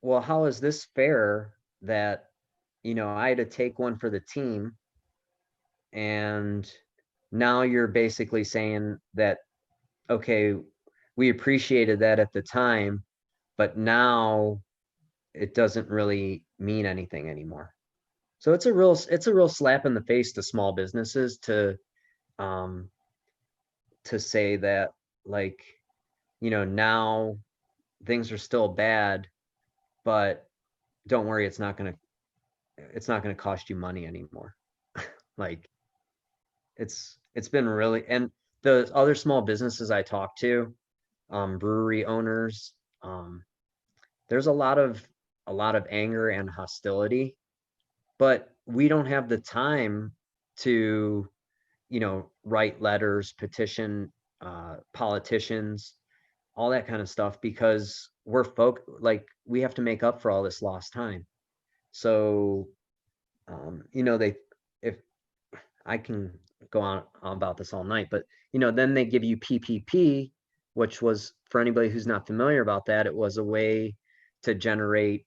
well, how is this fair that, I had to take one for the team, and now you're basically saying that, okay, we appreciated that at the time, but now it doesn't really mean anything anymore. So it's a real slap in the face to small businesses to say that, like, now things are still bad, but don't worry, it's not going to cost you money anymore. Like, it's been really, and the other small businesses I talk to, brewery owners, there's a lot of anger and hostility, but we don't have the time to, write letters, petition politicians, all that kind of stuff, because we have to make up for all this lost time. So, they, if I can go on about this all night, but then they give you PPP, which was, for anybody who's not familiar about that, it was a way to generate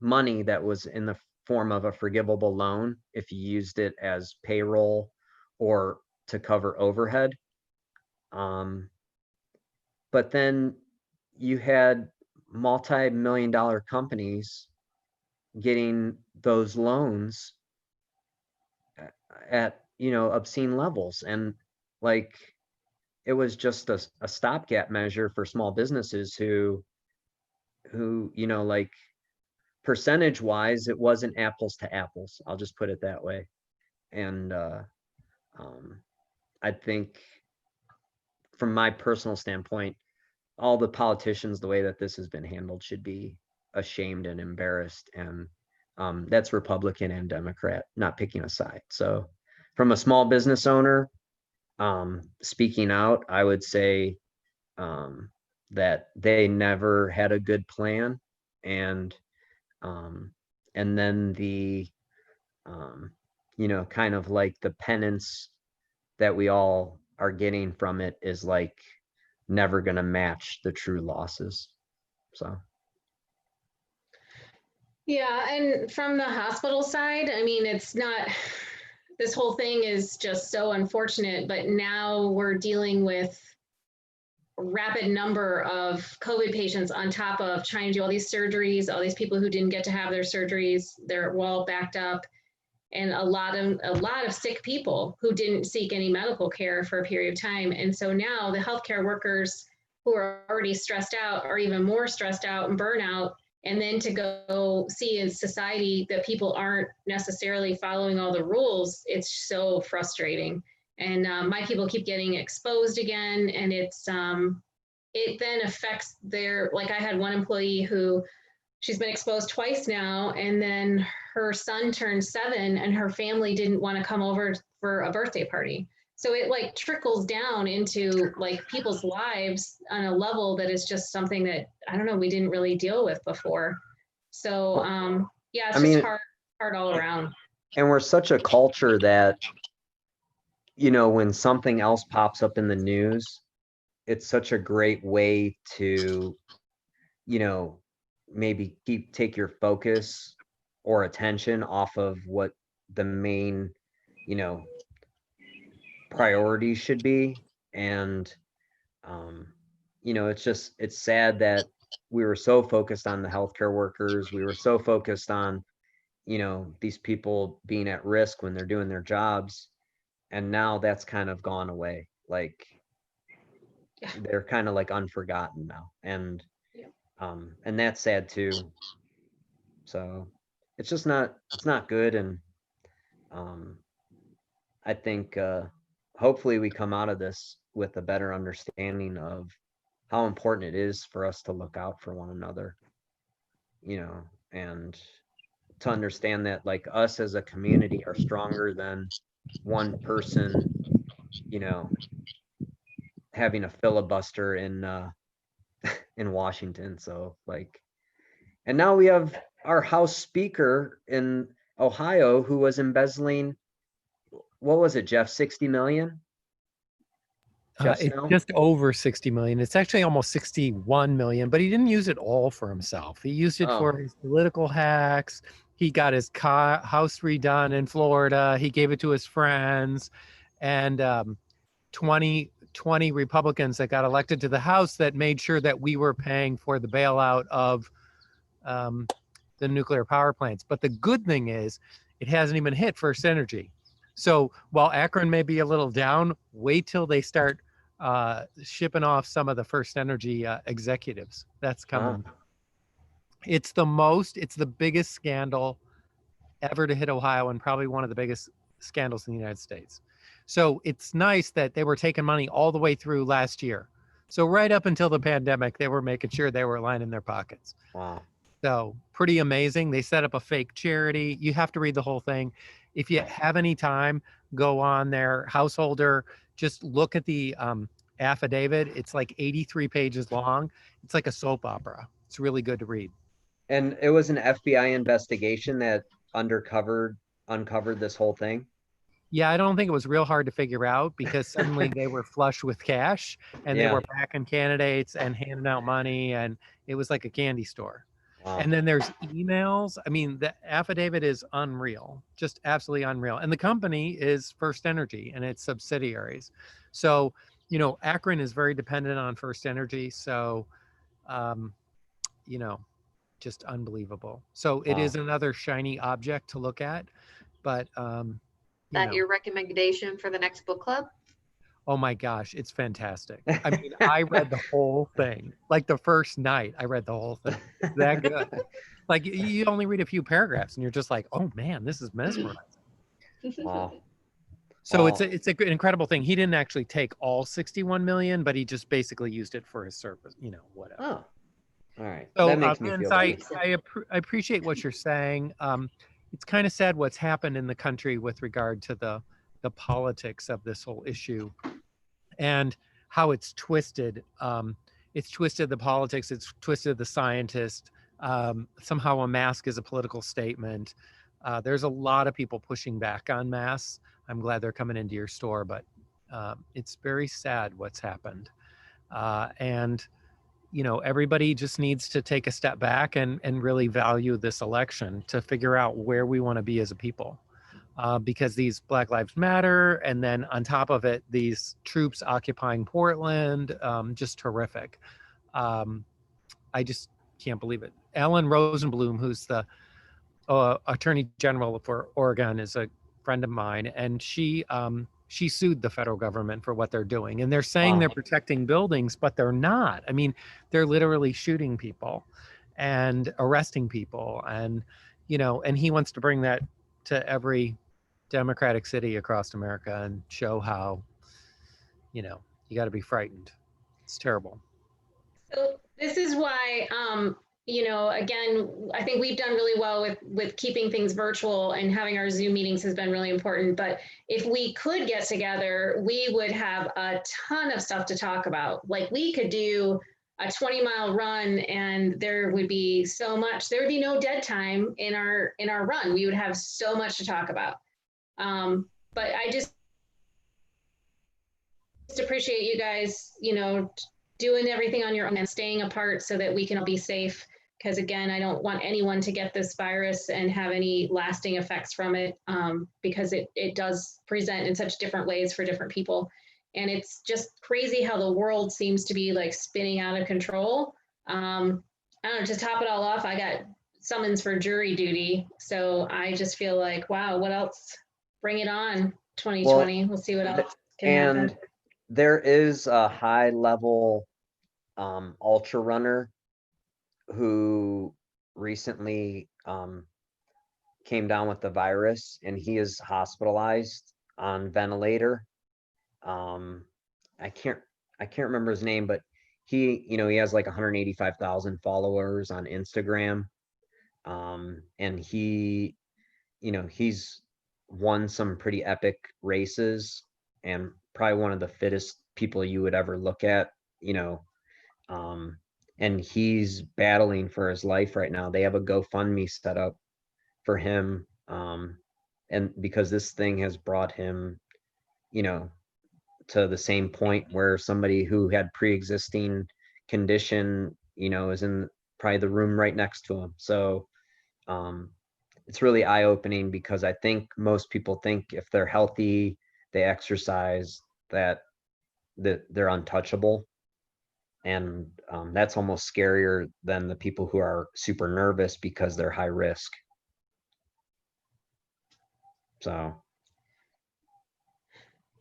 money that was in the form of a forgivable loan if you used it as payroll or to cover overhead. But then you had multi-million-dollar companies getting those loans at obscene levels, and like it was just a stopgap measure for small businesses who like percentage wise it wasn't apples to apples, I'll just put it that way. And I think from my personal standpoint, all the politicians, the way that this has been handled, should be ashamed and embarrassed. And that's Republican and Democrat, not picking a side. So from a small business owner, speaking out, I would say that they never had a good plan. And then the, kind of like the penance that we all are getting from it is like never going to match the true losses. So. Yeah, and from the hospital side, I mean, it's not, this whole thing is just so unfortunate, but now we're dealing with a rapid number of COVID patients on top of trying to do all these surgeries, all these people who didn't get to have their surgeries, they're all backed up, and a lot of sick people who didn't seek any medical care for a period of time. And so now the healthcare workers who are already stressed out are even more stressed out and burnout. And then to go see in society that people aren't necessarily following all the rules, it's so frustrating. And my people keep getting exposed again. And it then affects their, like I had one employee who, she's been exposed twice now, and then her son turned 7 and her family didn't want to come over for a birthday party. So it like trickles down into like people's lives on a level that is just something that, I don't know, we didn't really deal with before. So yeah, it's just hard all around. And we're such a culture that, when something else pops up in the news, it's such a great way to, maybe take your focus or attention off of what the main, priorities should be. And it's sad that we were so focused on the healthcare workers, we were so focused on these people being at risk when they're doing their jobs, and now that's kind of gone away. Like they're kind of like unforgotten now, and that's sad too. So it's just not good. And I think hopefully we come out of this with a better understanding of how important it is for us to look out for one another, and to understand that like us as a community are stronger than one person, having a filibuster in Washington. So like, and now we have our House Speaker in Ohio who was embezzling, what was it, Jeff, 60 million? It's just over 60 million. It's actually almost 61 million, but he didn't use it all for himself. He used it for his political hacks. He got his house redone in Florida. He gave it to his friends, and 20 Republicans that got elected to the House that made sure that we were paying for the bailout of the nuclear power plants. But the good thing is it hasn't even hit First Energy. So while Akron may be a little down, wait till they start shipping off some of the First Energy executives. That's coming. It's the biggest scandal ever to hit Ohio, and probably one of the biggest scandals in the United States. So it's nice that they were taking money all the way through last year. So right up until the pandemic, they were making sure they were lining their pockets. Wow. So pretty amazing. They set up a fake charity. You have to read the whole thing. If you have any time, go on their Householder, just look at the affidavit. It's like 83 pages long. It's like a soap opera. It's really good to read. And it was an FBI investigation that uncovered this whole thing. Yeah, I don't think it was real hard to figure out because suddenly they were flush with cash and they Yeah. were backing candidates and handing out money, and it was like a candy store. Wow. And then there's emails. I mean, the affidavit is unreal, just absolutely unreal. And the company is First Energy and its subsidiaries. So, you know, Akron is very dependent on First Energy. So, you know, just unbelievable. So it Wow. is another shiny object to look at, but you That know, your recommendation for the next book club? oh my gosh, it's fantastic. I mean, I read the whole thing. Like the first night, I read the whole thing. It's that good. Like you only read a few paragraphs and you're just like, oh man, this is mesmerizing. Wow. So Well, it's an incredible thing. He didn't actually take all 61 million, but he just basically used it for his service, you know, whatever. oh, all right. So That makes me Vince, feel better. I appreciate what you're saying. It's kind of sad what's happened in the country with regard to the politics of this whole issue and how it's twisted. It's twisted the politics. It's twisted the scientist. Somehow a mask is a political statement. There's a lot of people pushing back on masks. I'm glad they're coming into your store, but it's very sad what's happened. And you know, everybody just needs to take a step back and really value this election to figure out where we want to be as a people. Because these Black Lives Matter, and then on top of it, these troops occupying Portland, just horrific. I just can't believe it. Ellen Rosenblum, who's the Attorney General for Oregon, is a friend of mine, and she sued the federal government for what they're doing. And they're saying Wow. they're protecting buildings, but they're not. I mean, they're literally shooting people and arresting people. And, you know, and he wants to bring that to every democratic city across America and show how, you know, you got to be frightened. It's terrible. So this is why, you know, again, I think we've done really well with keeping things virtual, and having our Zoom meetings has been really important. But if we could get together, we would have a ton of stuff to talk about. Like we could do a 20-mile run, and there would be so much. There would be no dead time in our run. We would have so much to talk about. But I just appreciate you guys, you know, doing everything on your own and staying apart so that we can all be safe. Because again, I don't want anyone to get this virus and have any lasting effects from it, because it does present in such different ways for different people. And it's just crazy how the world seems to be like spinning out of control. I don't know, to top it all off, I got summons for jury duty. So I just feel like, wow, what else? Bring it on, 2020. We'll see what else can happen. There is a high level ultra runner who recently came down with the virus, and he is hospitalized on ventilator. I can't remember his name, but he, you know, he has like 185,000 followers on Instagram. And he, you know, he's won some pretty epic races and probably one of the fittest people you would ever look at, you know. And he's battling for his life right now. They have a GoFundMe set up for him. And because this thing has brought him, you know, to the same point where somebody who had pre-existing condition, you know, is in probably the room right next to him. So it's really eye-opening, because I think most people think if they're healthy, they exercise, that they're untouchable. And that's almost scarier than the people who are super nervous because they're high risk. So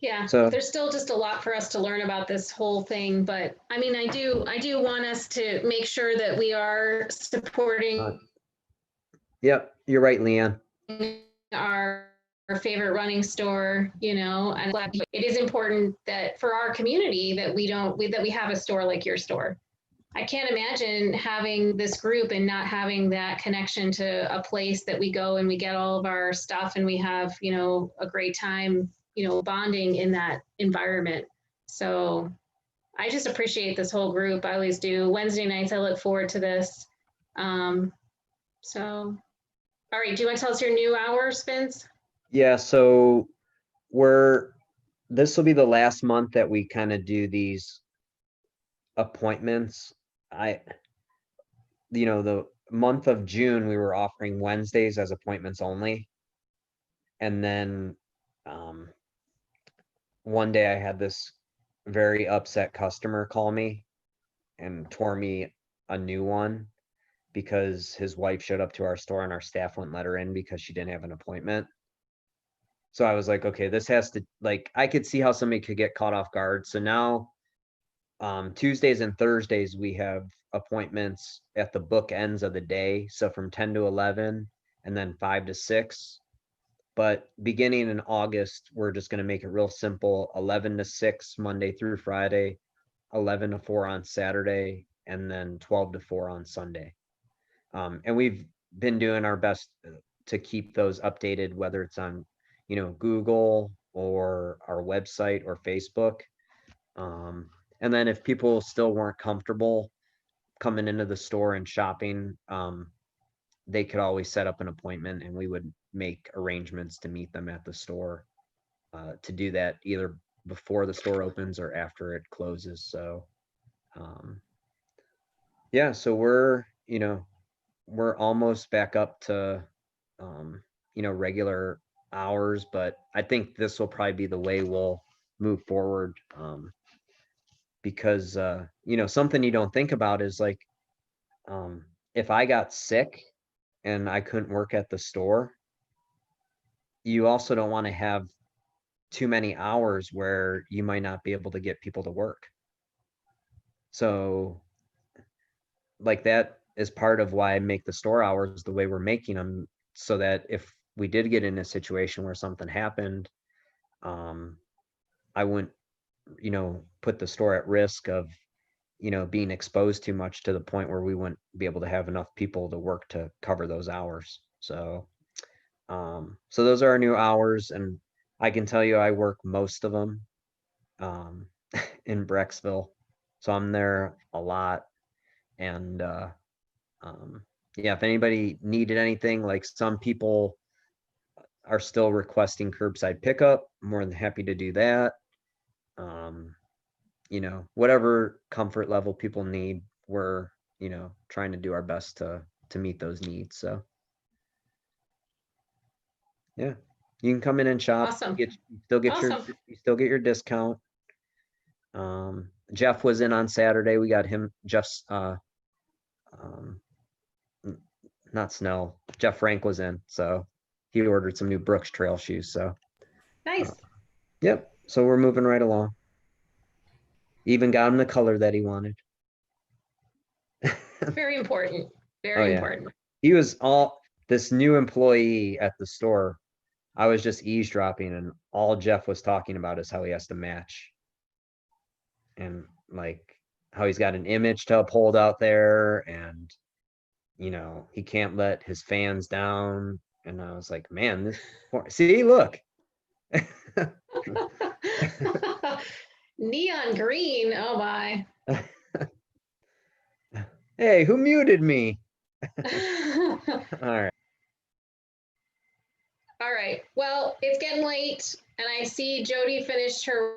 yeah, so there's still just a lot for us to learn about this whole thing, but I mean, I do want us to make sure that we are supporting yep, you're right, Leanne. our favorite running store, you know, and it is important that for our community that we have a store like your store. I can't imagine having this group and not having that connection to a place that we go and we get all of our stuff and we have, you know, a great time, you know, bonding in that environment. So I just appreciate this whole group. I always do. Wednesday nights, I look forward to this. So, all right, do you want to tell us your new hours, Vince? Yeah, so this will be the last month that we kind of do these appointments. The month of June, we were offering Wednesdays as appointments only. And then one day I had this very upset customer call me and tore me a new one because his wife showed up to our store and our staff wouldn't let her in because she didn't have an appointment. So I was like, okay, this has to, like, I could see how somebody could get caught off guard. So now Tuesdays and Thursdays, we have appointments at the bookends of the day. So from 10 to 11 and then 5 to 6. But beginning in August, we're just going to make it real simple, 11 to 6, Monday through Friday, 11 to 4 on Saturday, and then 12 to 4 on Sunday. And we've been doing our best to keep those updated, whether it's on, you know, Google or our website or Facebook. And then if people still weren't comfortable coming into the store and shopping, they could always set up an appointment and we would make arrangements to meet them at the store to do that either before the store opens or after it closes. So, yeah, so we're almost back up to, regular hours, but I think this will probably be the way we'll move forward. Because, something you don't think about is like, if I got sick and I couldn't work at the store, you also don't want to have too many hours where you might not be able to get people to work. So like that is part of why I make the store hours the way we're making them, so that if we did get in a situation where something happened, I wouldn't, put the store at risk of, being exposed too much to the point where we wouldn't be able to have enough people to work to cover those hours. So those are our new hours, and I can tell you I work most of them in Brecksville. So I'm there a lot. And yeah, if anybody needed anything, like some people are still requesting curbside pickup, I'm more than happy to do that. Whatever comfort level people need, we're, trying to do our best to meet those needs. So yeah, you can come in and shop. Awesome. You still get your discount. Jeff was in on Saturday. We got him, Jeff's not Snell, Jeff Frank was in, so he ordered some new Brooks trail shoes. So nice. Yep. So we're moving right along. Even got him the color that he wanted. Very important. Very important. He was this new employee at the store. I was just eavesdropping, and all Jeff was talking about is how he has to match. And like how he's got an image to uphold out there, and he can't let his fans down. And I was like, man, see, look. Neon green. Oh my. Hey, who muted me? All right. All right. Well, it's getting late, and I see Jody finished her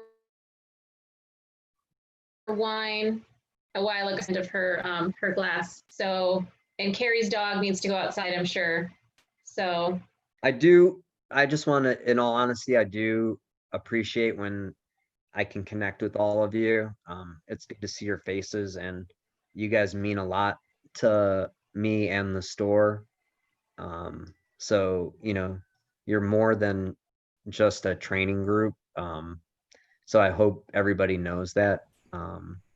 wine a while ago of her glass. So, and Carrie's dog needs to go outside, I'm sure. So I just want to, in all honesty, I do appreciate when I can connect with all of you. It's good to see your faces, and you guys mean a lot to me and the store. So, you're more than just a training group. So I hope everybody knows that,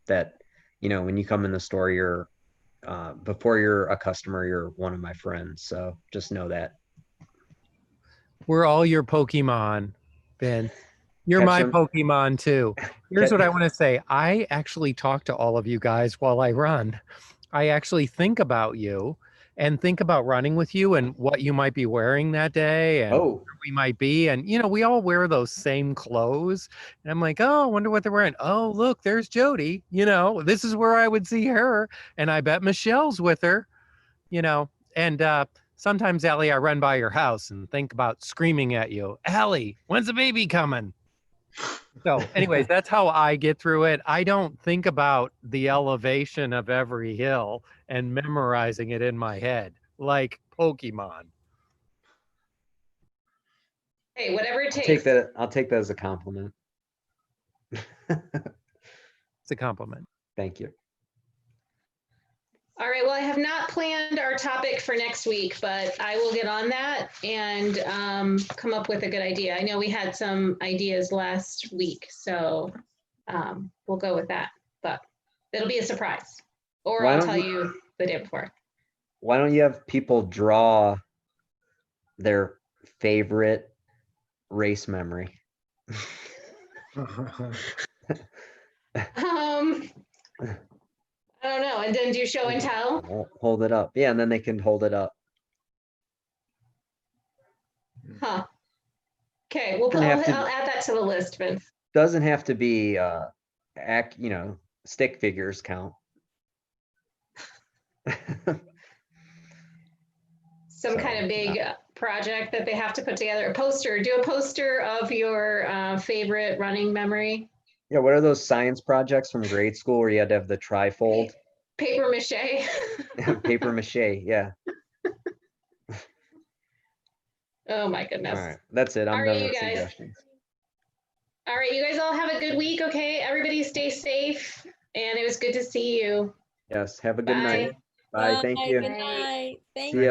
that, when you come in the store, you're, before you're a customer, you're one of my friends. So just know that. We're all your Pokemon, Ben. You're Catch my 'em. Pokemon too. Here's Ca- what I want to say. I actually talk to all of you guys while I run. I actually think about you and think about running with you and what you might be wearing that day and Oh, where we might be. And, we all wear those same clothes. And I'm like, oh, I wonder what they're wearing. Oh, look, there's Jody. This is where I would see her. And I bet Michelle's with her, and sometimes, Allie, I run by your house and think about screaming at you, Allie, when's the baby coming? So anyways, that's how I get through it. I don't think about the elevation of every hill and memorizing it in my head like Pokemon. Hey, whatever it I'll take takes. that. I'll take that as a compliment. It's a compliment. Thank you. All right, well, I have not planned our topic for next week, but I will get on that and come up with a good idea. I know we had some ideas last week, so we'll go with that, but it'll be a surprise. Or Why I'll don't tell you- you the day before. Why don't you have people draw their favorite race memory? I don't know, and then do show and tell? Hold it up. Yeah, and then they can hold it up. Huh. Okay, well, Doesn't have to- I'll add that to the list, Vince. Doesn't have to be stick figures count. Some kind of big project that they have to put together. A poster. Do a poster of your favorite running memory. Yeah, what are those science projects from grade school where you had to have the trifold? Paper mache. Paper mache, yeah. Oh my goodness. All right, that's it. I'm All done right, with you guys. suggestions. All right, you guys all have a good week, okay? Everybody stay safe, and it was good to see you. Yes, have a good Bye. night. Bye, thank you. Good night. Thank See ya.